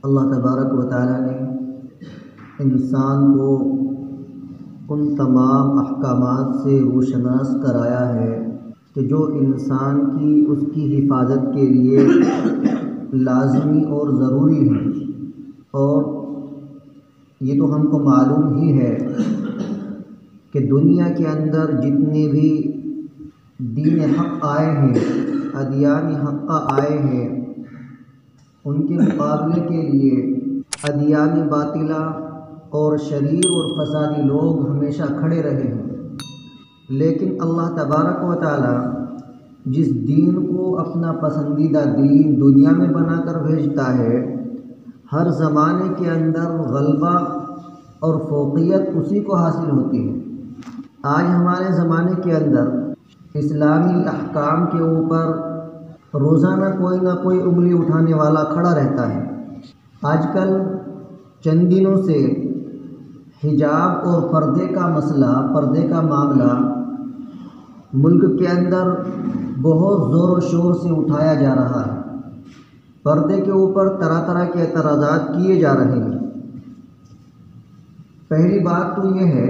اللہ تبارک و تعالیٰ نے انسان کو ان تمام احکامات سے روشناس کرایا ہے کہ جو انسان اس کی حفاظت کے لیے لازمی اور ضروری ہے، اور یہ تو ہم کو معلوم ہی ہے کہ دنیا کے اندر جتنے بھی دین حق آئے ہیں، ادیان حقہ آئے ہیں، ان کے مقابلے کے لیے ادیان باطلہ اور شریر اور فسادی لوگ ہمیشہ کھڑے رہے ہیں، لیکن اللہ تبارک و تعالیٰ جس دین کو اپنا پسندیدہ دین دنیا میں بنا کر بھیجتا ہے، ہر زمانے کے اندر غلبہ اور فوقیت اسی کو حاصل ہوتی ہے۔ آج ہمارے زمانے کے اندر اسلامی احکام کے اوپر روزانہ کوئی نہ کوئی انگلی اٹھانے والا کھڑا رہتا ہے۔ آج کل چند دنوں سے حجاب اور پردے کا مسئلہ، پردے کا معاملہ ملک کے اندر بہت زور و شور سے اٹھایا جا رہا ہے۔ پردے کے اوپر طرح طرح کے اعتراضات کیے جا رہے ہیں۔ پہلی بات تو یہ ہے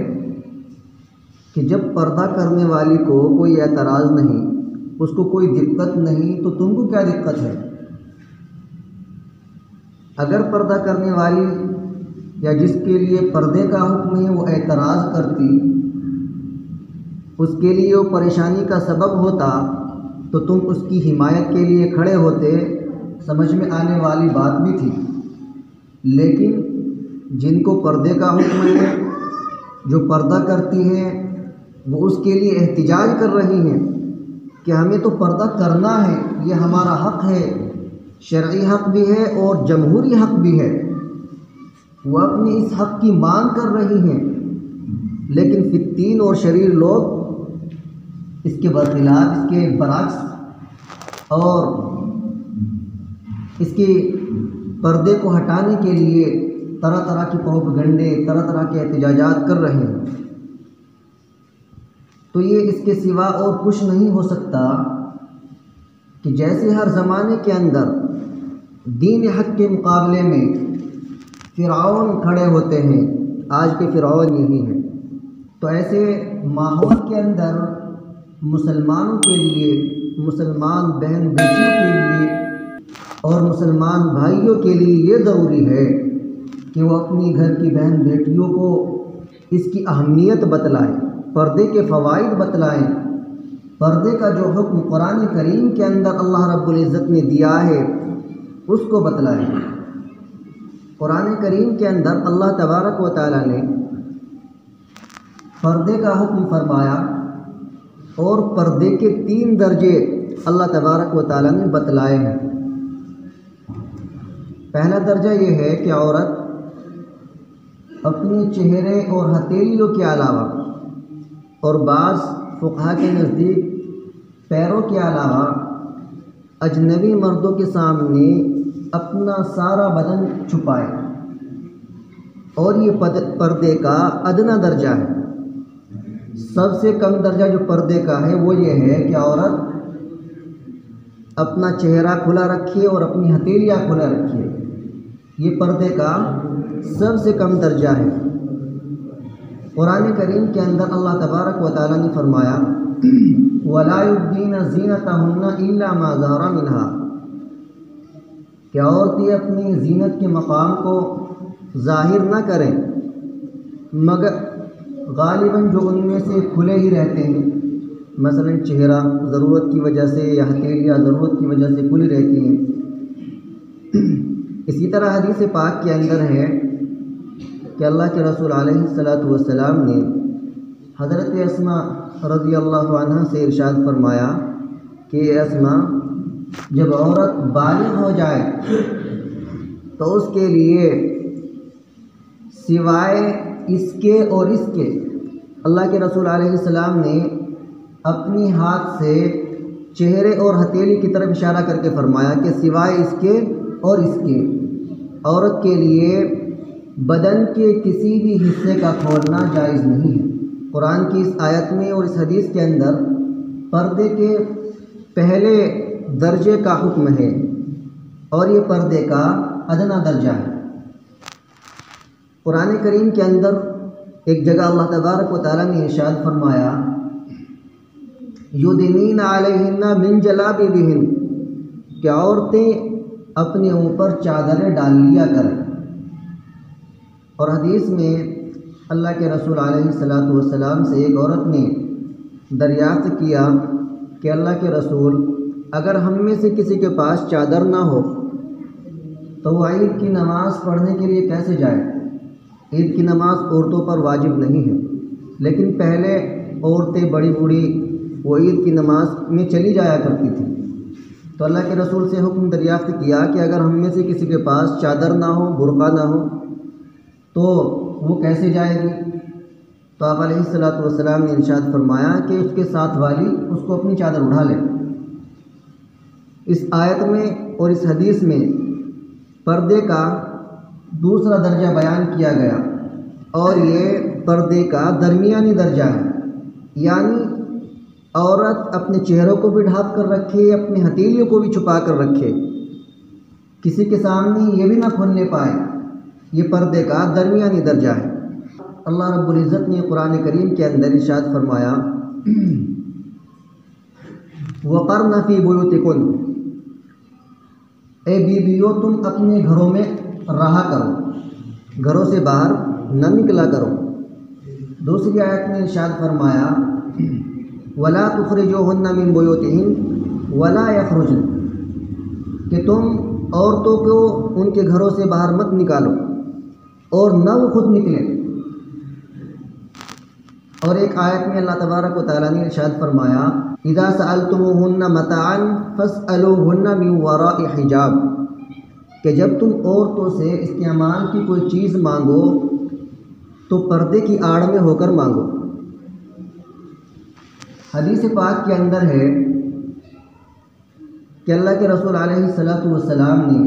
کہ جب پردہ کرنے والی کو کوئی اعتراض نہیں، اس کو کوئی دقت نہیں، تو تم کو کیا دقت ہے؟ اگر پردہ کرنے والی یا جس کے لیے پردے کا حکم ہے وہ اعتراض کرتی، اس کے لیے وہ پریشانی کا سبب ہوتا، تو تم اس کی حمایت کے لیے کھڑے ہوتے، سمجھ میں آنے والی بات بھی تھی۔ لیکن جن کو پردے کا حکم ہے، جو پردہ کرتی ہیں، وہ اس کے لیے احتجاج کر رہی ہیں کہ ہمیں تو پردہ کرنا ہے، یہ ہمارا حق ہے، شرعی حق بھی ہے اور جمہوری حق بھی ہے۔ وہ اپنی اس حق کی مانگ کر رہی ہیں، لیکن فتین اور شریر لوگ اس کے برخلاف، اس کے برعکس، اور اس کے پردے کو ہٹانے کے لیے طرح طرح کی پروپیگنڈے، طرح طرح کے احتجاجات کر رہے ہیں۔ تو یہ اس کے سوا اور کچھ نہیں ہو سکتا کہ جیسے ہر زمانے کے اندر دین حق کے مقابلے میں فرعون کھڑے ہوتے ہیں، آج کے فرعون یہی ہیں، تو ایسے ماحول کے اندر مسلمانوں کے لیے، مسلمان بہن بیٹیوں کے لیے اور مسلمان بھائیوں کے لیے یہ ضروری ہے کہ وہ اپنی گھر کی بہن بیٹیوں کو اس کی اہمیت بتلائیں، پردے کے فوائد بتلائیں، پردے کا جو حکم قرآن کریم کے اندر اللہ رب العزت نے دیا ہے اس کو بتلائیں۔ قرآن کریم کے اندر اللہ تبارک و تعالیٰ نے پردے کا حکم فرمایا، اور پردے کے 3 درجے اللہ تبارک و تعالیٰ نے بتلائے ہیں۔ پہلا درجہ یہ ہے کہ عورت اپنے چہرے اور ہتھیلیوں کے علاوہ اور بعض فقہا کے نزدیک پیروں کے علاوہ اجنبی مردوں کے سامنے اپنا سارا بدن چھپائے، اور یہ پردے کا ادنا درجہ ہے۔ سب سے کم درجہ جو پردے کا ہے وہ یہ ہے کہ عورت اپنا چہرہ کھلا رکھے اور اپنی ہتھیلیاں کھلا رکھے، یہ پردے کا سب سے کم درجہ ہے۔ قرآن کریم کے اندر اللہ تبارک و تعالیٰ نے فرمایا وَلَا يُبْدِينَ زِينَتَهُنَّ إِلَّا مَا ظَهَرَ مِنْهَا، کہ عورتیں اپنی زینت کے مقام کو ظاہر نہ کریں مگر غالباً جو ان میں سے کھلے ہی رہتے ہیں، مثلا چہرہ ضرورت کی وجہ سے یا ہتھیلیاں ضرورت کی وجہ سے کھلی رہتی ہیں۔ اسی طرح حدیث پاک کے اندر ہے کہ اللہ کے رسول علیہ السلام نے حضرت اسماء رضی اللہ عنہ سے ارشاد فرمایا کہ اے اسماء، جب عورت بالغ ہو جائے تو اس کے لیے سوائے اس کے اور اس کے، اللہ کے رسول علیہ السلام نے اپنی ہاتھ سے چہرے اور ہتھیلی کی طرف اشارہ کر کے فرمایا کہ سوائے اس کے اور اس کے، عورت کے لیے بدن کے کسی بھی حصے کا کھولنا جائز نہیں ہے۔ قرآن کی اس آیت میں اور اس حدیث کے اندر پردے کے پہلے درجے کا حکم ہے، اور یہ پردے کا ادنا درجہ ہے۔ قرآن کریم کے اندر ایک جگہ اللہ تبارک و تعالیٰ نے ارشاد فرمایا یدنین علیہن من جلابیبہن کہ عورتیں اپنے اوپر چادریں ڈال لیا کریں۔ اور حدیث میں اللہ کے رسول علیہ الصلاۃ والسلام سے ایک عورت نے دریافت کیا کہ اللہ کے رسول اگر ہم میں سے کسی کے پاس چادر نہ ہو تو وہ عید کی نماز پڑھنے کے لیے کیسے جائے؟ عید کی نماز عورتوں پر واجب نہیں ہے، لیکن پہلے عورتیں بڑی بوڑھی وہ عید کی نماز میں چلی جایا کرتی تھیں۔ تو اللہ کے رسول سے حکم دریافت کیا کہ اگر ہم میں سے کسی کے پاس چادر نہ ہو، برقع نہ ہو تو وہ کیسے جائے گی؟ تو آپ علیہ الصلاۃ والسلام نے ارشاد فرمایا کہ اس کے ساتھ والی اس کو اپنی چادر اڑا لے۔ اس آیت میں اور اس حدیث میں پردے کا دوسرا درجہ بیان کیا گیا، اور یہ پردے کا درمیانی درجہ ہے، یعنی عورت اپنے چہروں کو بھی ڈھانپ کر رکھے، اپنی ہتھیلیوں کو بھی چھپا کر رکھے، کسی کے سامنے یہ بھی نہ کھولنے پائے، یہ پردے کا درمیانی درجہ ہے۔ اللہ رب العزت نے قرآن کریم کے اندر ارشاد فرمایا وَقَرْنَ فِي بُيُوتِكُنَّ اے بیویوں تم اپنے گھروں میں رہا کرو، گھروں سے باہر نہ نکلا کرو۔ دوسری آیت میں ارشاد فرمایا وَلَا تُخْرِجُوهُنَّ مِن بُيُوتِهِنَّ وَلَا يَخْرُجْنَ کہ تم عورتوں کو ان کے گھروں سے باہر مت نکالو اور نہ وہ خود نکلیں۔ اور ایک آیت میں اللہ تبارک و تعالیٰ نے ارشاد فرمایا اِذَا سَأَلْتُمُوهُنَّ مَتَاعًا فَاسْأَلُوهُنَّ مِن وَرَاءِ حِجَابٍ کہ جب تم عورتوں سے استعمال کی کوئی چیز مانگو تو پردے کی آڑ میں ہو کر مانگو۔ حدیث پاک کے اندر ہے کہ اللہ کے رسول علیہ الصلاۃ والسلام نے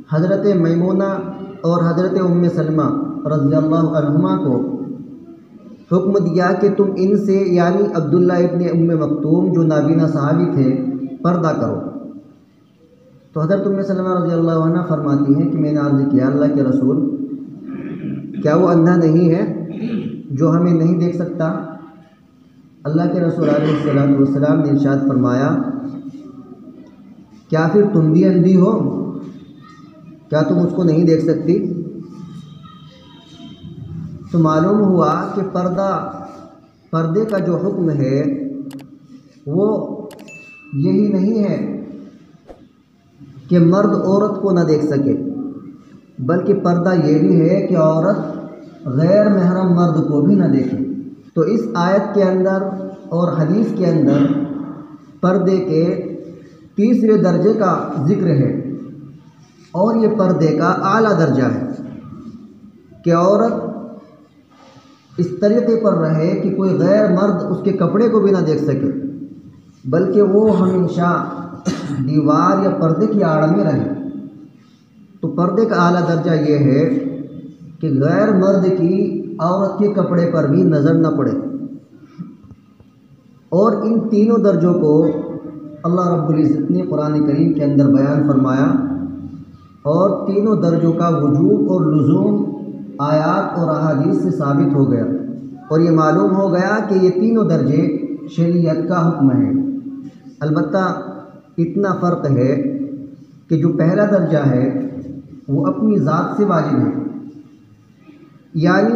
حضرت میمونہ اور حضرت ام سلمہ رضی اللہ عنہما کو حکم دیا کہ تم ان سے یعنی عبداللہ ابن ام مکتوم جو نابینا صحابی تھے پردہ کرو۔ تو حضرت ام سلمہ رضی اللہ عنہ فرماتی ہیں کہ میں نے عرض کیا اللہ کے رسول کیا وہ اندھا نہیں ہے جو ہمیں نہیں دیکھ سکتا؟ اللہ کے رسول علیہ الصلاۃ والسلام نے ارشاد فرمایا کیا پھر تم بھی اندھی ہو؟ کیا تم اس کو نہیں دیکھ سکتی؟ تو معلوم ہوا کہ پردے کا جو حکم ہے وہ یہی نہیں ہے کہ مرد عورت کو نہ دیکھ سکے، بلکہ پردہ یہ بھی ہے کہ عورت غیر محرم مرد کو بھی نہ دیکھے۔ تو اس آیت کے اندر اور حدیث کے اندر پردے کے تیسرے درجے کا ذکر ہے، اور یہ پردے کا اعلیٰ درجہ ہے کہ عورت اس طریقے پر رہے کہ کوئی غیر مرد اس کے کپڑے کو بھی نہ دیکھ سکے، بلکہ وہ ہمیشہ دیوار یا پردے کی آڑ میں رہے۔ تو پردے کا اعلیٰ درجہ یہ ہے کہ غیر مرد کی عورت کے کپڑے پر بھی نظر نہ پڑے۔ اور ان تینوں درجوں کو اللہ رب العزت نے قرآن کریم کے اندر بیان فرمایا، اور تینوں درجوں کا وجوب اور لزوم آیات اور احادیث سے ثابت ہو گیا، اور یہ معلوم ہو گیا کہ یہ تینوں درجے شریعت کا حکم ہے۔ البتہ اتنا فرق ہے کہ جو پہلا درجہ ہے وہ اپنی ذات سے واجب ہے، یعنی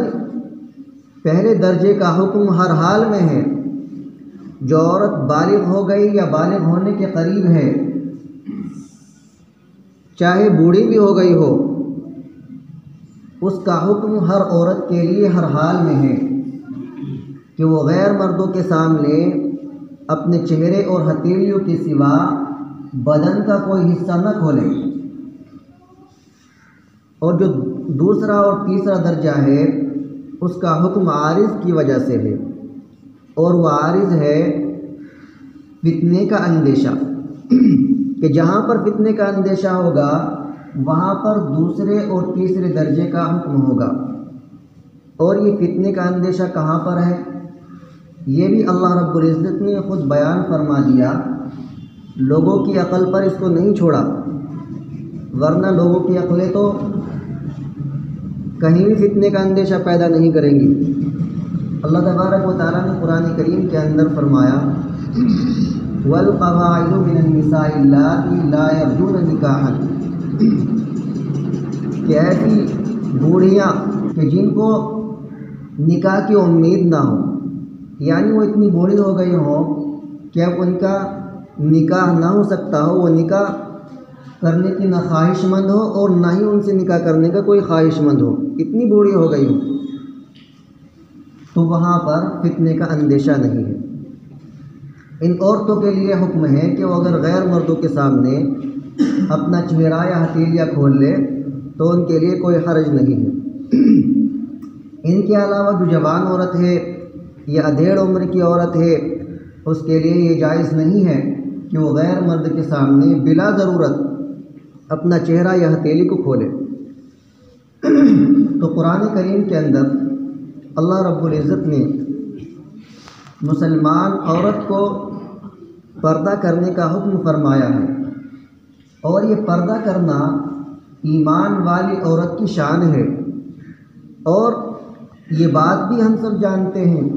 پہلے درجے کا حکم ہر حال میں ہے۔ جو عورت بالغ ہو گئی یا بالغ ہونے کے قریب ہے، چاہے بوڑھی بھی ہو گئی ہو، اس کا حکم ہر عورت کے لیے ہر حال میں ہے کہ وہ غیر مردوں کے سامنے اپنے چہرے اور ہتھیلیوں کے سوا بدن کا کوئی حصہ نہ کھولے۔ اور جو دوسرا اور تیسرا درجہ ہے اس کا حکم عارض کی وجہ سے ہے، اور وہ عارض ہے فتنے کا اندیشہ، کہ جہاں پر فتنے کا اندیشہ ہوگا وہاں پر دوسرے اور تیسرے درجے کا حکم ہوگا۔ اور یہ فتنے کا اندیشہ کہاں پر ہے یہ بھی اللہ رب العزت نے خود بیان فرما دیا۔ لوگوں کی عقل پر اس کو نہیں چھوڑا، ورنہ لوگوں کی عقلیں تو کہیں بھی فتنے کا اندیشہ پیدا نہیں کریں گی۔ اللہ تبارک و تعالیٰ نے قرآن کریم کے اندر فرمایا وَالْقَوَاعِدُ مِنَ النِّسَاءِ اللَّاتِي لَا يَرْجُونَ نِكَاحًا، کہ ایسی بوڑھیاں کہ جن کو نکاح کی امید نہ ہو، یعنی وہ اتنی بوڑھی ہو گئی ہوں کہ اب ان کا نکاح نہ ہو سکتا ہو، وہ نکاح کرنے کی نہ خواہش مند ہو اور نہ ہی ان سے نکاح کرنے کا کوئی خواہش مند ہو، اتنی بوڑھی ہو گئی ہو، تو وہاں پر فتنے کا اندیشہ نہیں ہے۔ ان عورتوں کے لیے حکم ہے کہ وہ اگر غیر مردوں کے سامنے اپنا چہرہ یا ہتھیلیاں کھول لے تو ان کے لیے کوئی حرج نہیں ہے۔ ان کے علاوہ جو جوان عورت ہے یا ادھیڑ عمر کی عورت ہے، اس کے لیے یہ جائز نہیں ہے کہ وہ غیر مرد کے سامنے بلا ضرورت اپنا چہرہ یا ہتھیلی کو کھولے۔ تو قرآن کریم کے اندر اللہ رب العزت نے مسلمان عورت کو پردہ کرنے کا حکم فرمایا ہے، اور یہ پردہ کرنا ایمان والی عورت کی شان ہے، اور یہ بات بھی ہم سب جانتے ہیں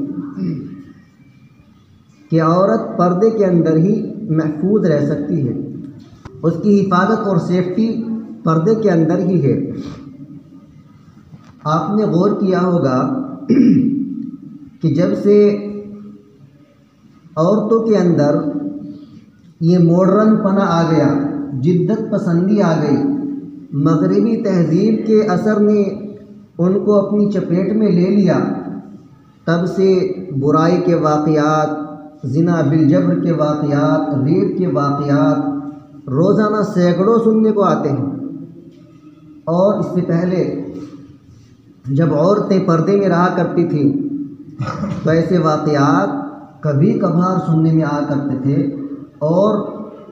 کہ عورت پردے کے اندر ہی محفوظ رہ سکتی ہے، اس کی حفاظت اور سیفٹی پردے کے اندر ہی ہے۔ آپ نے غور کیا ہوگا کہ جب سے عورتوں کے اندر یہ ماڈرن پنا آ گیا، جدت پسندی آ گئی، مغربی تہذیب کے اثر نے ان کو اپنی چپیٹ میں لے لیا، تب سے برائی کے واقعات، زنا بالجبر کے واقعات، ریپ کے واقعات روزانہ سینکڑوں سننے کو آتے ہیں۔ اور اس سے پہلے جب عورتیں پردے میں رہا کرتی تھیں تو ایسے واقعات کبھی کبھار سننے میں آیا کرتے تھے، اور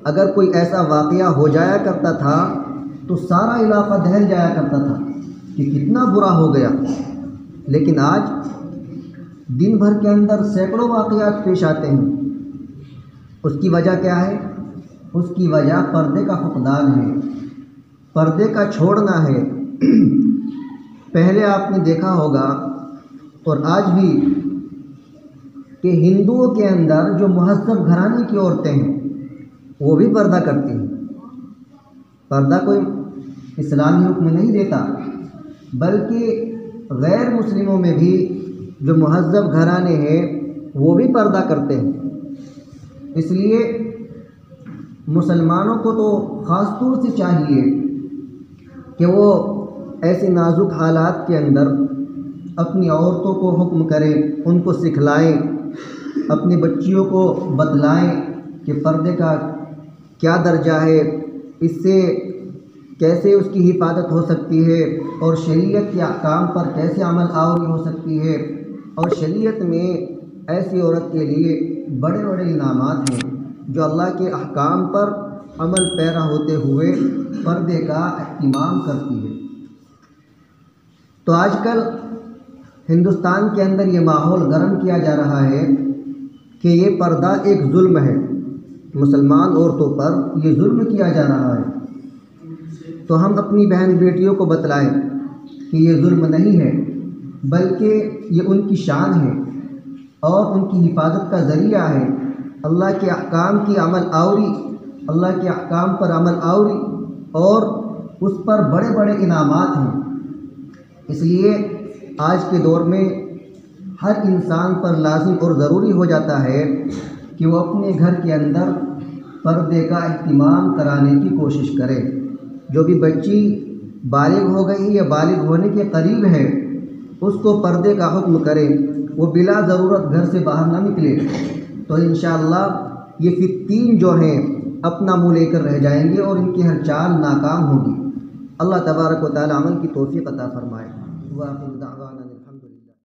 اگر کوئی ایسا واقعہ ہو جایا کرتا تھا تو سارا علاقہ دہل جایا کرتا تھا کہ کتنا برا ہو گیا۔ لیکن آج دن بھر کے اندر سینکڑوں واقعات پیش آتے ہیں۔ اس کی وجہ کیا ہے؟ اس کی وجہ پردے کا فقدان ہے، پردے کا چھوڑنا ہے۔ پہلے آپ نے دیکھا ہوگا اور آج بھی کہ ہندوؤں کے اندر جو مہذب گھرانے کی عورتیں ہیں وہ بھی پردہ کرتی ہیں۔ پردہ کوئی اسلامی حکم نہیں دیتا، بلکہ غیر مسلموں میں بھی جو مہذب گھرانے ہیں وہ بھی پردہ کرتے ہیں۔ اس لیے مسلمانوں کو تو خاص طور سے چاہیے کہ وہ ایسے نازک حالات کے اندر اپنی عورتوں کو حکم کریں، ان کو سکھلائیں، اپنی بچیوں کو بتلائیں کہ پردے کا کیا درجہ ہے، اس سے کیسے اس کی حفاظت ہو سکتی ہے، اور شریعت کے احکام پر کیسے عمل آوری ہو سکتی ہے، اور شریعت میں ایسی عورت کے لیے بڑے بڑے انعامات ہیں جو اللہ کے احکام پر عمل پیرا ہوتے ہوئے پردے کا اہتمام کرتی ہے۔ تو آج کل ہندوستان کے اندر یہ ماحول گرم کیا جا رہا ہے کہ یہ پردہ ایک ظلم ہے، مسلمان عورتوں پر یہ ظلم کیا جا رہا ہے۔ تو ہم اپنی بہن بیٹیوں کو بتلائیں کہ یہ ظلم نہیں ہے، بلکہ یہ ان کی شان ہے اور ان کی حفاظت کا ذریعہ ہے۔ اللہ کے احکام کی عمل آوری، اللہ کے احکام پر عمل آوری، اور اس پر بڑے بڑے انعامات ہیں۔ اس لیے آج کے دور میں ہر انسان پر لازم اور ضروری ہو جاتا ہے کہ وہ اپنے گھر کے اندر پردے کا اہتمام کرانے کی کوشش کرے۔ جو بھی بچی بالغ ہو گئی یا بالغ ہونے کے قریب ہے اس کو پردے کا حکم کرے، وہ بلا ضرورت گھر سے باہر نہ نکلے، تو انشاءاللہ یہ فتین جو ہیں اپنا منہ لے کر رہ جائیں گے اور ان کی ہر چال ناکام ہوگی۔ اللہ تبارک و تعالی عمل کی توفیق عطا فرمائے۔ وآخر دعوانا